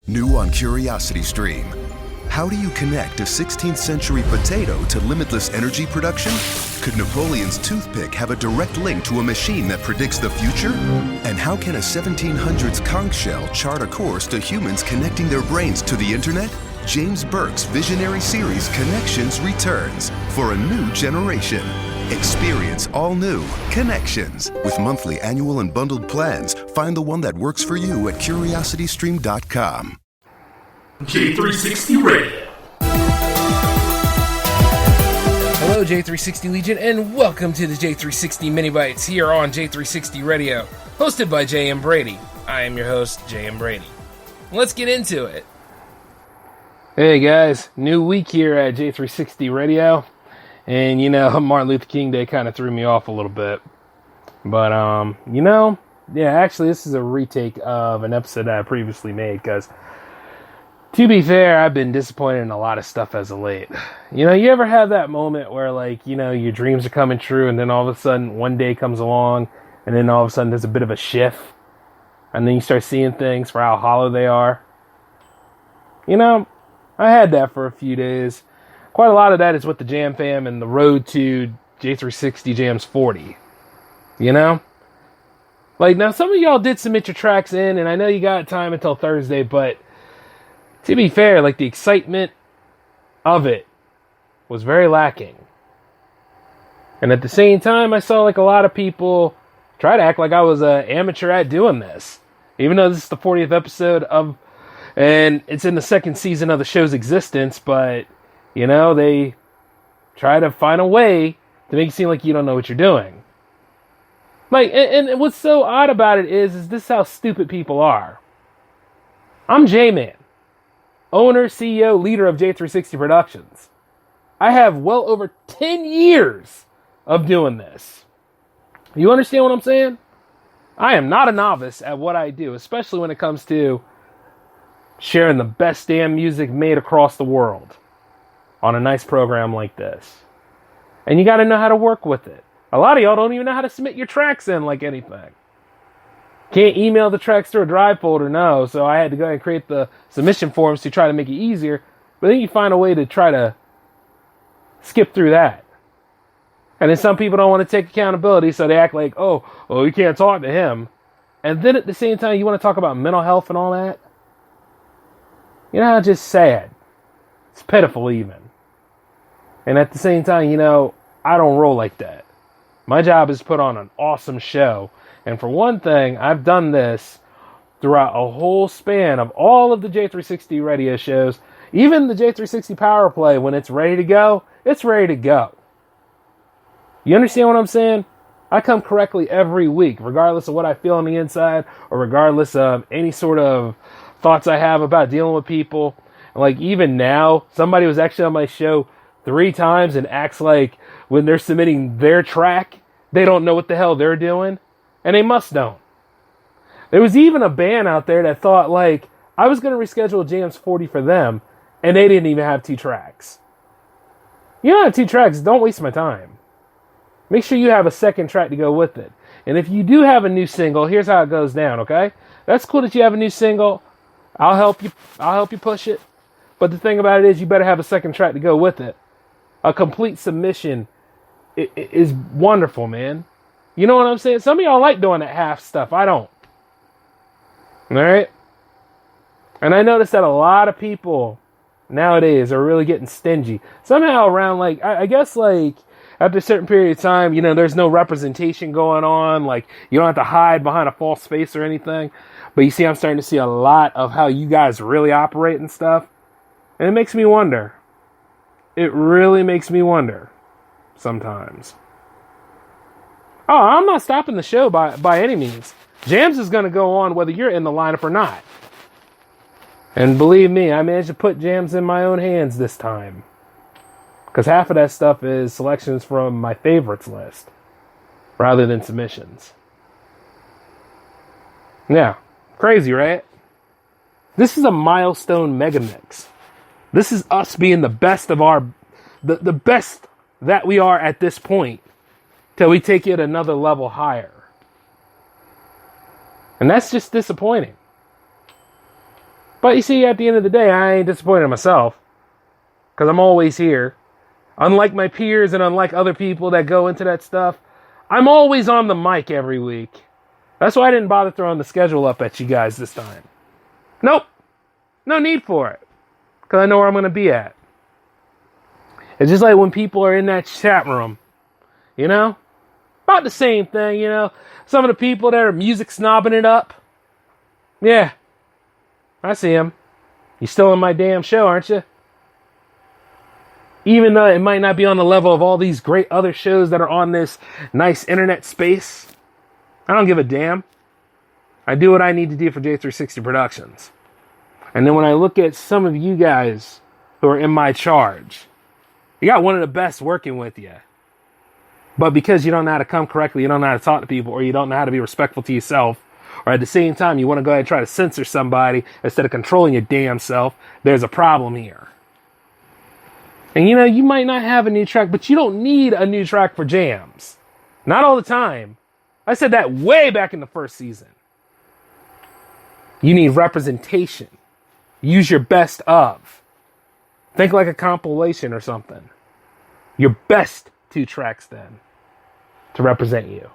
New on Curiosity Stream. How do you connect a 16th century potato to limitless energy production? Could Napoleon's toothpick have a direct link to a machine that predicts the future? And how can a 1700s conch shell chart a course to humans connecting their brains to the internet? James Burke's visionary series Connections returns for a new generation. Experience all new Connections. With monthly, annual, and bundled plans, find the one that works for you at curiositystream.com. J360 Radio. Hello, J360 Legion, and welcome to the J360 Mini Bites here on J360 Radio, hosted by J.M. Brady. I am your host, J.M. Brady. Let's get into it. Hey guys, new week here at J360 Radio. And, Martin Luther King Day kind of threw me off a little bit. But, actually, this is a retake of an episode that I previously made. Because, to be fair, I've been disappointed in a lot of stuff as of late. You ever have that moment where, your dreams are coming true, and then all of a sudden, one day comes along, and then all of a sudden there's a bit of a shift. And then you start seeing things for how hollow they are. I had that for a few days. Quite a lot of that is with the Jam Fam and the road to J360 Jams 40. Now some of y'all did submit your tracks in, and I know you got time until Thursday, but to be fair, the excitement of it was very lacking. And at the same time, I saw a lot of people try to act like I was an amateur at doing this. Even though this is the 40th episode and it's in the second season of the show's existence, but they try to find a way to make it seem like you don't know what you're doing. And what's so odd about it is this how stupid people are. I'm J-Man, owner, CEO, leader of J360 Productions. I have well over 10 years of doing this. You understand what I'm saying? I am not a novice at what I do, especially when it comes to sharing the best damn music made across the world on a nice program like this. And you got to know how to work with it. A lot of y'all don't even know how to submit your tracks in like anything. Can't email the tracks through a drive folder, no. So I had to go ahead and create the submission forms to try to make it easier. But then you find a way to try to skip through that. And then some people don't want to take accountability, so they act like, oh, you can't talk to him. And then at the same time, you want to talk about mental health and all that? Just sad. It's pitiful even. And at the same time, I don't roll like that. My job is to put on an awesome show. And for one thing, I've done this throughout a whole span of all of the J360 radio shows. Even the J360 Power Play, when it's ready to go, it's ready to go. You understand what I'm saying? I come correctly every week, regardless of what I feel on the inside, or regardless of any sort of thoughts I have about dealing with people. Even now, somebody was actually on my show 3 times and acts like when they're submitting their track, they don't know what the hell they're doing. And they must don't. There was even a band out there that thought, I was going to reschedule Jams 40 for them, and they didn't even have 2 tracks. You don't have 2 tracks, don't waste my time. Make sure you have a second track to go with it. And if you do have a new single, here's how it goes down, okay? That's cool that you have a new single. I'll help you push it. But the thing about it is you better have a second track to go with it. A complete submission is wonderful, man. You know what I'm saying? Some of y'all like doing that half stuff. I don't. Alright? And I noticed that a lot of people nowadays are really getting stingy. Somehow around, I guess, after a certain period of time, there's no representation going on. You don't have to hide behind a false face or anything. But you see, I'm starting to see a lot of how you guys really operate and stuff. And it makes me wonder. It really makes me wonder sometimes. Oh, I'm not stopping the show by any means. Jams is going to go on whether you're in the lineup or not. And believe me, I managed to put Jams in my own hands this time. Because half of that stuff is selections from my favorites list, rather than submissions. Yeah, crazy, right? This is a milestone mega mix. This is us being the best of the best that we are at this point, till we take it another level higher. And that's just disappointing. But you see, at the end of the day, I ain't disappointed in myself. Because I'm always here. Unlike my peers and unlike other people that go into that stuff, I'm always on the mic every week. That's why I didn't bother throwing the schedule up at you guys this time. Nope. No need for it. Because I know where I'm going to be at. It's just like when people are in that chat room. You know? About the same thing, you know? Some of the people that are music snobbing it up. Yeah. I see them. You still in my damn show, aren't you? Even though it might not be on the level of all these great other shows that are on this nice internet space. I don't give a damn. I do what I need to do for J360 Productions. And then when I look at some of you guys who are in my charge, you got one of the best working with you. But because you don't know how to come correctly, you don't know how to talk to people, or you don't know how to be respectful to yourself, or at the same time you want to go ahead and try to censor somebody instead of controlling your damn self, there's a problem here. And you know, you might not have a new track, but you don't need a new track for jams. Not all the time. I said that way back in the first season. You need representation. Use your best of. Think like a compilation or something. Your best 2 tracks then to represent you.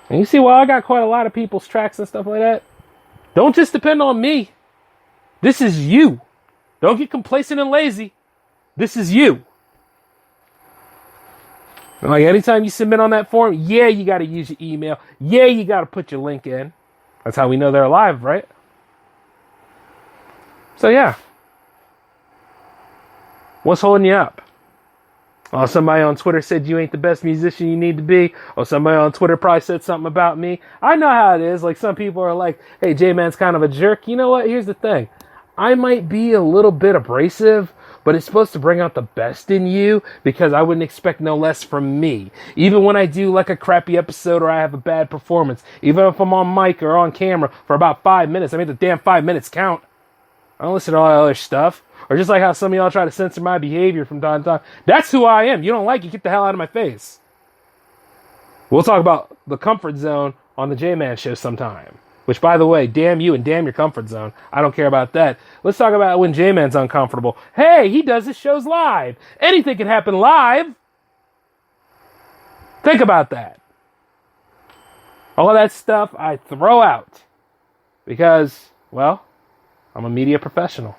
And you see, well, I got quite a lot of people's tracks and stuff like that. Don't just depend on me. This is you. Don't get complacent and lazy. This is you. Like anytime you submit on that form, yeah, you got to use your email. Yeah, you got to put your link in. That's how we know they're alive, right? So yeah. What's holding you up? Oh, somebody on Twitter said you ain't the best musician you need to be. Or somebody on Twitter probably said something about me. I know how it is. Like some people are like, hey, J-Man's kind of a jerk. You know what? Here's the thing. I might be a little bit abrasive, but it's supposed to bring out the best in you because I wouldn't expect no less from me. Even when I do like a crappy episode or I have a bad performance, even if I'm on mic or on camera for about 5 minutes, I make the damn 5 minutes count. I don't listen to all that other stuff. Or just like how some of y'all try to censor my behavior from time to time. That's who I am. You don't like it, get the hell out of my face. We'll talk about the comfort zone on the J-Man show sometime. Which, by the way, damn you and damn your comfort zone. I don't care about that. Let's talk about when J-Man's uncomfortable. Hey, he does his shows live. Anything can happen live. Think about that. All that stuff I throw out. Because, well, I'm a media professional.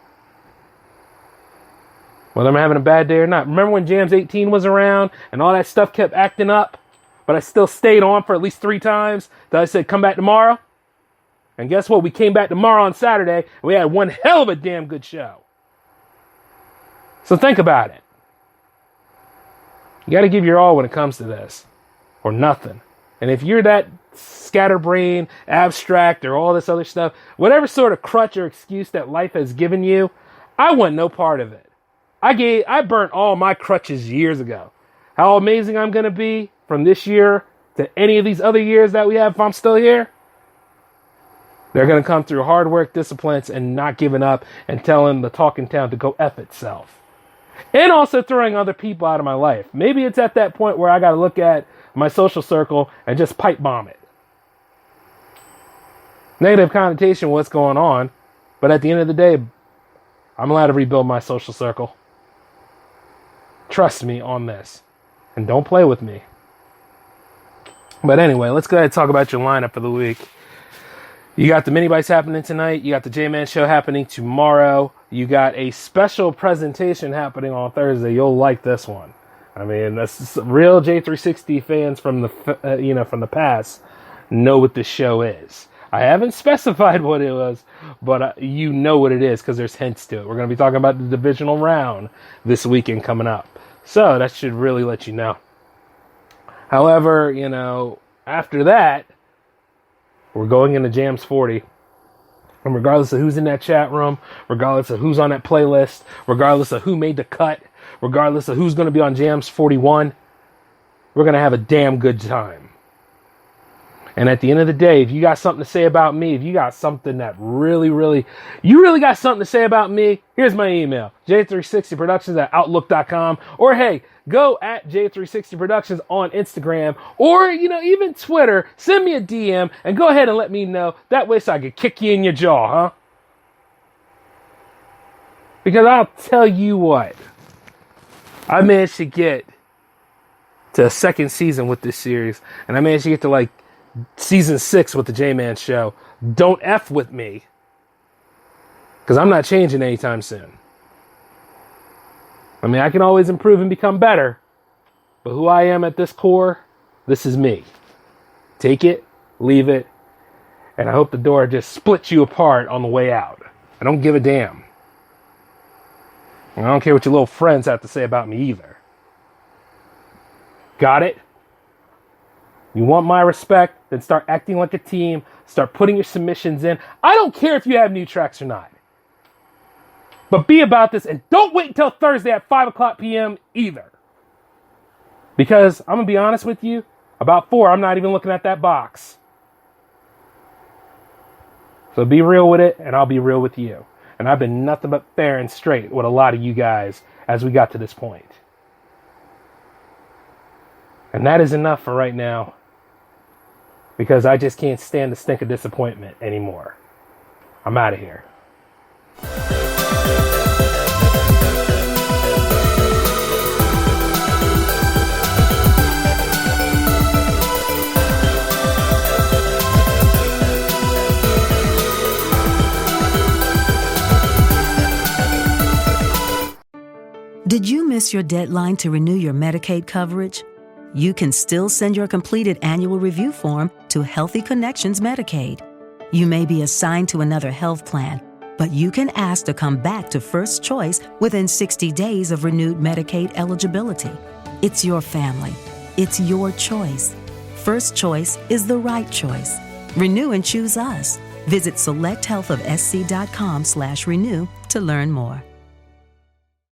Whether I'm having a bad day or not. Remember when Jams 18 was around and all that stuff kept acting up? But I still stayed on for at least 3 times. That I said, come back tomorrow. And guess what? We came back tomorrow on Saturday. And we had one hell of a damn good show. So think about it. You got to give your all when it comes to this. Or nothing. And if you're that scatterbrain, abstract, or all this other stuff, whatever sort of crutch or excuse that life has given you, I want no part of it. I burnt all my crutches years ago. How amazing I'm going to be from this year to any of these other years that we have if I'm still here. They're going to come through hard work, disciplines, and not giving up and telling the talking town to go F itself. And also throwing other people out of my life. Maybe it's at that point where I got to look at my social circle and just pipe bomb it. Negative connotation, what's going on. But at the end of the day, I'm allowed to rebuild my social circle. Trust me on this. And don't play with me. But anyway, let's go ahead and talk about your lineup for the week. You got the mini bites happening tonight. You got the J-Man show happening tomorrow. You got a special presentation happening on Thursday. You'll like this one. I mean, that's real J360 fans from the from the past know what this show is. I haven't specified what it was, but you know what it is because there's hints to it. We're going to be talking about the divisional round this weekend coming up. So that should really let you know. However, after that, we're going into Jams 40. And regardless of who's in that chat room, regardless of who's on that playlist, regardless of who made the cut, regardless of who's going to be on Jams 41, we're going to have a damn good time. And at the end of the day, if you got something to say about me, if you got something that you really got something to say about me, here's my email, j360productions@outlook.com. Or hey, go at j360productions on Instagram or, even Twitter. Send me a DM and go ahead and let me know. That way so I can kick you in your jaw, huh? Because I'll tell you what, I managed to get to a second season with this series, and I managed to get to like season 6 with the J-Man show. Don't F with me, because I'm not changing anytime soon. I mean, I can always improve and become better, but who I am at this core, this is me. Take it, leave it, and I hope the door just splits you apart on the way out. I don't give a damn. And I don't care what your little friends have to say about me either. Got it? You want my respect? Then start acting like a team. Start putting your submissions in. I don't care if you have new tracks or not. But be about this, and don't wait until Thursday at 5 o'clock p.m. either. Because I'm going to be honest with you, about 4, I'm not even looking at that box. So be real with it, and I'll be real with you. And I've been nothing but fair and straight with a lot of you guys as we got to this point. And that is enough for right now, because I just can't stand the stink of disappointment anymore. I'm out of here. Did you miss your deadline to renew your Medicaid coverage? You can still send your completed annual review form to Healthy Connections Medicaid. You may be assigned to another health plan, but you can ask to come back to First Choice within 60 days of renewed Medicaid eligibility. It's your family. It's your choice. First Choice is the right choice. Renew and choose us. Visit selecthealthofsc.com/renew to learn more.